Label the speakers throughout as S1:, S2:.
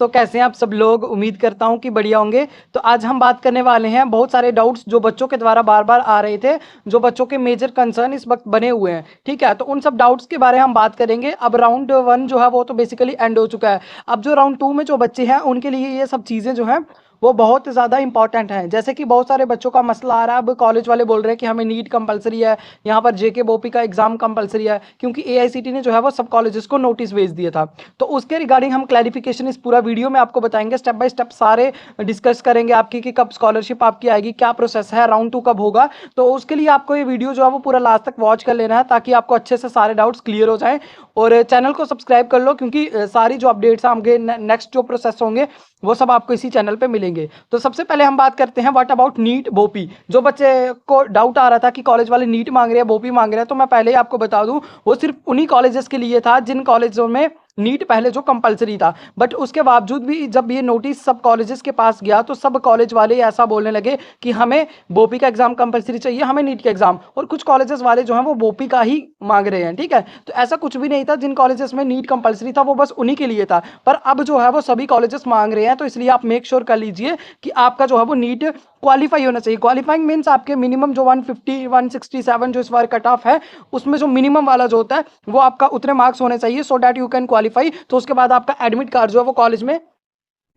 S1: तो कैसे हैं आप सब लोग। उम्मीद करता हूं कि बढ़िया होंगे। तो आज हम बात करने वाले हैं बहुत सारे डाउट्स जो बच्चों के द्वारा बार बार आ रहे थे, जो बच्चों के मेजर कंसर्न इस वक्त बने हुए हैं। ठीक है, तो उन सब डाउट्स के बारे में हम बात करेंगे। अब राउंड 1 जो है वो तो बेसिकली एंड हो चुका है। अब जो राउंड 2 में जो बच्चे हैं उनके लिए ये सब चीज़ें जो हैं वो बहुत ज़्यादा इंपॉर्टेंट हैं। जैसे कि बहुत सारे बच्चों का मसला आ रहा है, अब कॉलेज वाले बोल रहे हैं कि हमें नीट कंपलसरी है, यहाँ पर जेके बोपी का एग्जाम कंपलसरी है, क्योंकि एआईसीटी ने जो है वो सब कॉलेजेस को नोटिस भेज दिया था। तो उसके रिगार्डिंग हम क्लैरिफिकेशन इस पूरा वीडियो में आपको बताएंगे, स्टेप बाय स्टेप सारे डिस्कस करेंगे आपकी कि कब स्कॉलरशिप आपकी आएगी, क्या प्रोसेस है, राउंड 2 कब होगा। तो उसके लिए आपको ये वीडियो जो है वो पूरा लास्ट तक वॉच कर लेना है, ताकि आपको अच्छे से सारे डाउट्स क्लियर हो जाएं। और चैनल को सब्सक्राइब कर लो, क्योंकि सारी जो अपडेट्स आगे नेक्स्ट जो प्रोसेस होंगे वो सब आपको इसी चैनल पे मिलेंगे। तो सबसे पहले हम बात करते हैं व्हाट अबाउट नीट बोपी। जो बच्चे को डाउट आ रहा था कि कॉलेज वाले नीट मांग रहे हैं, बोपी मांग रहे हैं, तो मैं पहले ही आपको बता दूं वो सिर्फ उन्हीं कॉलेजेस के लिए था जिन कॉलेजों में नीट पहले जो कंपलसरी था। बट उसके बावजूद भी जब ये नोटिस सब कॉलेजेस के पास गया तो सब कॉलेज वाले ऐसा बोलने लगे कि हमें बोपी का एग्जाम कंपलसरी चाहिए, हमें नीट का एग्जाम। और कुछ कॉलेजेस वाले जो हैं वो बोपी का ही मांग रहे हैं। ठीक है, तो ऐसा कुछ भी नहीं था। जिन कॉलेजेस में नीट कंपलसरी था वो बस उन्हीं के लिए था, पर अब जो है वो सभी कॉलेजेस मांग रहे हैं। तो इसलिए आप मेक श्योर कर लीजिए कि आपका जो है वो नीट क्वालिफाई होना चाहिए। क्वालिफाइंग मीन्स आपके मिनिमम जो 150 167 जो इस बार कट ऑफ है उसमें जो मिनिमम वाला जो होता है वो आपका उतने मार्क्स होने चाहिए, so that you can qualify. तो उसके बाद आपका एडमिट कार्ड जो है वो कॉलेज में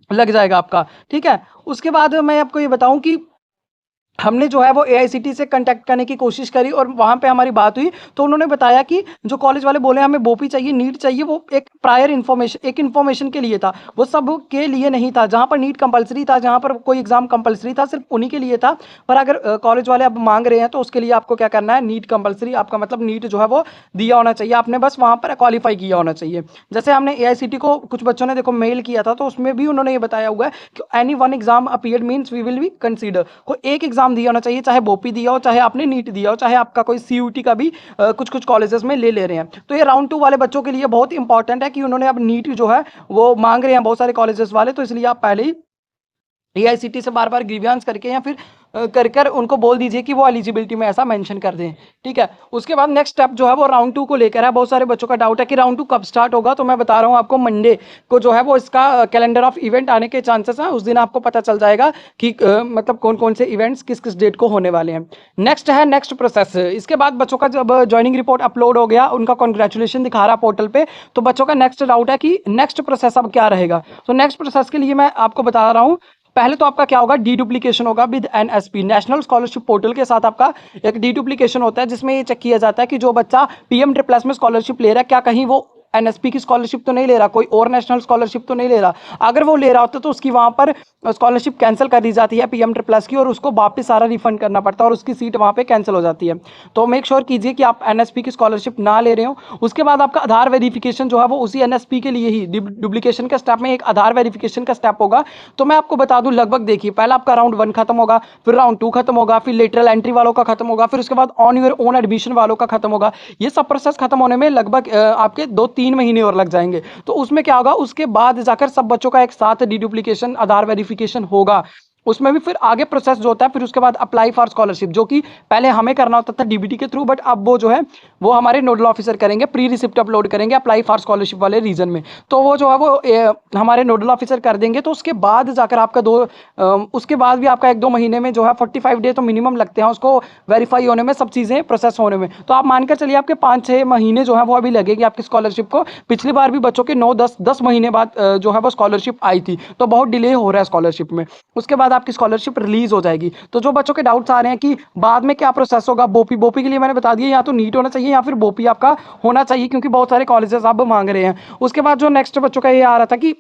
S1: लग जाएगा आपका। ठीक है, उसके बाद मैं आपको ये बताऊं कि हमने जो है वो एआईसीटी से कांटेक्ट करने की कोशिश करी और वहाँ पे हमारी बात हुई। तो उन्होंने बताया कि जो कॉलेज वाले बोले हमें बोपी चाहिए, नीट चाहिए, वो एक प्रायर इन्फॉर्मेशन, एक इन्फॉर्मेशन के लिए था, वो सब के लिए नहीं था। जहाँ पर नीट कंपलसरी था, जहाँ पर कोई एग्जाम कंपलसरी था, सिर्फ उन्हीं के लिए था। पर अगर कॉलेज वाले अब मांग रहे हैं तो उसके लिए आपको क्या करना है, नीट कंपलसरी, आपका मतलब नीट जो है वो दिया होना चाहिए, आपने बस वहाँ पर क्वालिफाई किया होना चाहिए। जैसे हमने एआईसीटी को कुछ बच्चों ने देखो मेल किया था, तो उसमें भी उन्होंने ये बताया हुआ है कि any one exam appeared means we will be consider. कोई एक एग्जाम दिया होना चाहिए, चाहे बोपी दिया हो, चाहे आपने नीट दिया हो, चाहे आपका कोई सीयूटी का भी कुछ कुछ कॉलेजेस में ले रहे हैं। तो ये राउंड 2 वाले बच्चों के लिए बहुत इंपॉर्टेंट है कि उन्होंने अब नीट जो है वो मांग रहे हैं बहुत सारे कॉलेजेस वाले। तो इसलिए आप पहले ही एआईसीटी से बार बार ग्रीवियांस करके या फिर कर कर उनको बोल दीजिए कि वो एलिजिबिलिटी में ऐसा मेंशन कर दें। ठीक है, उसके बाद नेक्स्ट स्टेप जो है वो राउंड 2 को लेकर है। बहुत सारे बच्चों का डाउट है कि राउंड 2 कब स्टार्ट होगा। तो मैं बता रहा हूँ आपको, मंडे को जो है वो इसका कैलेंडर ऑफ इवेंट आने के चांसेस हैं। उस दिन आपको पता चल जाएगा कि मतलब कौन कौन से इवेंट्स किस किस डेट को होने वाले हैं। नेक्स्ट है नेक्स्ट प्रोसेस। इसके बाद बच्चों का जब ज्वाइनिंग रिपोर्ट अपलोड हो गया, उनका कॉन्ग्रेचुलेशन दिखा रहा पोर्टल पे, तो बच्चों का नेक्स्ट डाउट है कि नेक्स्ट प्रोसेस अब क्या रहेगा। तो नेक्स्ट प्रोसेस के लिए मैं आपको बता रहा हूँ, पहले तो आपका क्या होगा, डीडुप्लीकेशन होगा with NSP, national scholarship portal के साथ आपका एक डीडुप्लीकेशन होता है, जिसमें ये चेक किया जाता है कि जो बच्चा पीएम ट्रिपल एस में स्कॉलरशिप ले रहा है क्या कहीं वो एनएसपी की स्कॉलरशिप तो नहीं ले रहा, कोई और नेशनल स्कॉलरशिप तो नहीं ले रहा। अगर वो ले रहा होता तो उसकी वहाँ पर स्कॉलरशिप कैंसिल कर दी जाती है पीएम ट्रिपल एस की, और उसको वापस सारा रिफंड करना पड़ता है और उसकी सीट वहाँ पे कैंसिल हो जाती है। तो मेक श्योर कीजिए कि आप एनएसपी की स्कॉलरशिप ना ले रहे हो। उसके बाद आपका आधार वेरिफिकेशन जो है वो उसी एनएसपी के लिए ही, डुप्लीकेशन के स्टेप में एक आधार वेरिफिकेशन का स्टेप होगा। तो मैं आपको बता दूं, लगभग देखिए, पहला आपका राउंड 1 खत्म होगा, फिर राउंड 2 खत्म होगा, फिर लेटरल एंट्री वालों का खत्म होगा, फिर उसके बाद ऑन योर ओन एडमिशन वालों का खत्म होगा। ये सब प्रोसेस खत्म होने में लगभग आपके 2-3 महीने और लग जाएंगे। तो उसमें क्या होगा, उसके बाद जाकर सब बच्चों का एक साथ डीडुप्लीकेशन आधार वेरिफिकेशन होगा। उसमें भी फिर आगे प्रोसेस जो होता है, फिर उसके बाद अप्लाई फॉर स्कॉलरशिप, जो कि पहले हमें करना होता था डीबीटी के थ्रू, बट अब वो जो है वो हमारे नोडल ऑफिसर करेंगे, प्री रिसिप्ट अपलोड करेंगे अप्लाई फॉर स्कॉलरशिप वाले रीजन में। तो वो जो है वो हमारे नोडल ऑफिसर कर देंगे। तो उसके बाद जाकर आपका उसके बाद भी आपका 1-2 महीने में जो है 45 डे तो मिनिमम लगते हैं उसको वेरीफाई होने में, सब चीज़ें प्रोसेस होने में। तो आप मानकर चलिए आपके 5-6 महीने जो है वो अभी लगेगी आपकी स्कॉलरशिप को। पिछली बार भी बच्चों के 9-10 महीने बाद जो है वो स्कॉलरशिप आई थी, तो बहुत डिले हो रहा है स्कॉलरशिप में। उसके बाद आपकी स्कॉलरशिप रिलीज हो जाएगी। तो जो बच्चों के डाउट्स आ रहे हैं कि बाद में क्या प्रोसेस होगा, बोपी के लिए मैंने बता दिया, या तो नीट होना चाहिए या फिर बोपी आपका होना चाहिए, क्योंकि बहुत सारे कॉलेजेस अब मांग रहे हैं। उसके बाद जो नेक्स्ट बच्चों का ये आ रहा था कि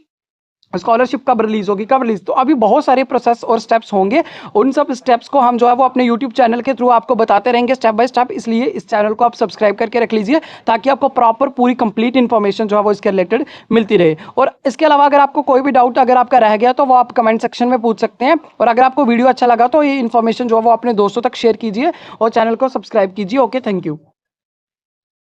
S1: स्कॉलरशिप कब रिलीज होगी, कब रिलीज, तो अभी बहुत सारे प्रोसेस और स्टेप्स होंगे। उन सब स्टेप्स को हम जो है वो अपने यूट्यूब चैनल के थ्रू आपको बताते रहेंगे स्टेप बाय स्टेप। इसलिए इस चैनल को आप सब्सक्राइब करके रख लीजिए, ताकि आपको प्रॉपर पूरी कंप्लीट इन्फॉर्मेशन जो है वो इसके रिलेटेड मिलती रहे। और इसके अलावा अगर आपको कोई भी डाउट अगर आपका रह गया तो वो आप कमेंट सेक्शन में पूछ सकते हैं। और अगर आपको वीडियो अच्छा लगा तो ये इन्फॉर्मेशन जो है वो अपने दोस्तों तक शेयर कीजिए और चैनल को सब्सक्राइब कीजिए। Okay, thank you.